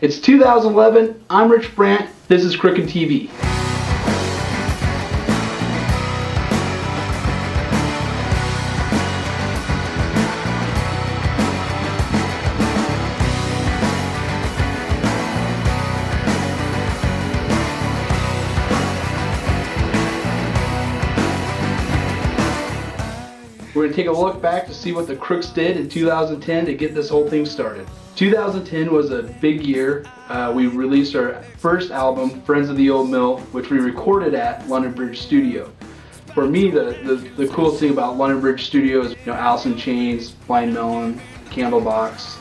It's 2011, I'm Rich Brandt, this is Crooks TV. We're going to take a look back to see what the Crooks did in 2010 to get this whole thing started. 2010 was a big year. We released our first album, Friends of the Old Mill, which we recorded at London Bridge Studio. For me, the coolest thing about London Bridge Studio is, Alice in Chains, Blind Melon, Candlebox,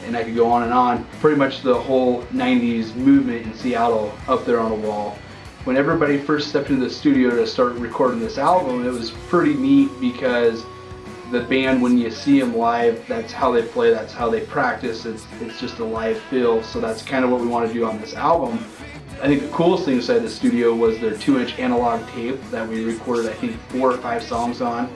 and I could go on and on. Pretty much the whole 90s movement in Seattle up there on the wall. When everybody first stepped into the studio to start recording this album, it was pretty neat because the band, when you see them live, that's how they play, that's how they practice, it's just a live feel, so that's kind of what we want to do on this album. I think the coolest thing inside the studio was their 2-inch analog tape that we recorded, I think, 4 or 5 songs on,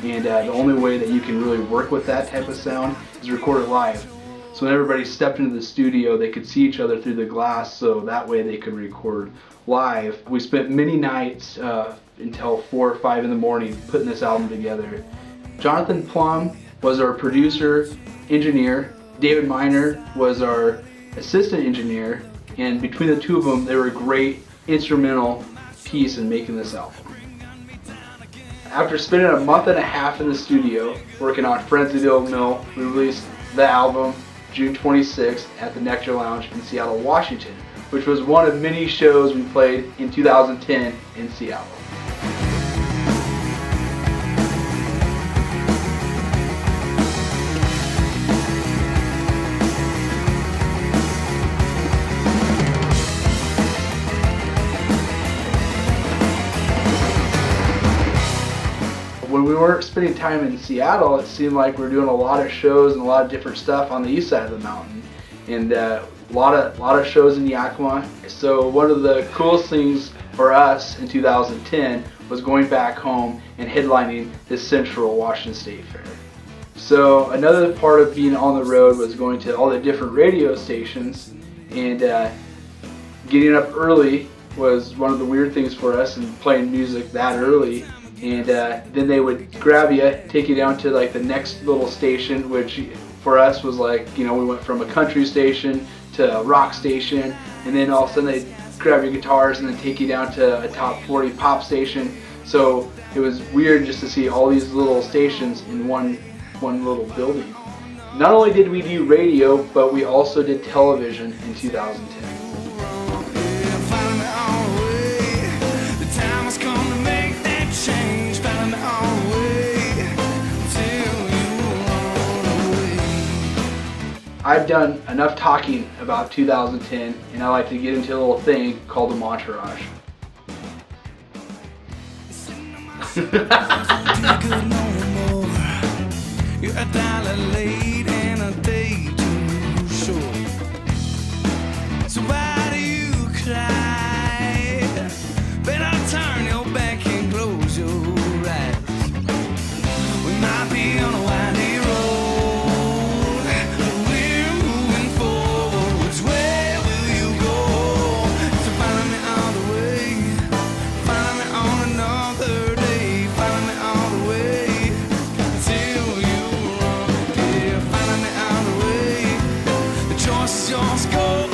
and the only way that you can really work with that type of sound is record it live. So when everybody stepped into the studio, they could see each other through the glass, so that way they could record live. We spent many nights until 4 or 5 in the morning putting this album together. Jonathan Plum was our producer, engineer. David Miner was our assistant engineer, and between the two of them, they were a great instrumental piece in making this album. After spending a month and a half in the studio working on Friends of the Old Mill, we released the album June 26th at the Nectar Lounge in Seattle, Washington, which was one of many shows we played in 2010 in Seattle. When we weren't spending time in Seattle, it seemed like we were doing a lot of shows and a lot of different stuff on the east side of the mountain, and a lot of shows in Yakima. So one of the coolest things for us in 2010 was going back home and headlining the Central Washington State Fair. So another part of being on the road was going to all the different radio stations, and getting up early was one of the weird things for us, and playing music that early. And then they would grab you, take you down to like the next little station, which for us was like, we went from a country station to a rock station, and then all of a sudden they'd grab your guitars and then take you down to a top 40 pop station. So it was weird just to see all these little stations in one little building. Not only did we do radio, but we also did television in 2010. I've done enough talking about 2010, and I like to get into a little thing called the Montourage. You're a dollar late and a day too short. So why do you cry? Better turn your back and close your eyes. We might be on a windy road. Just go.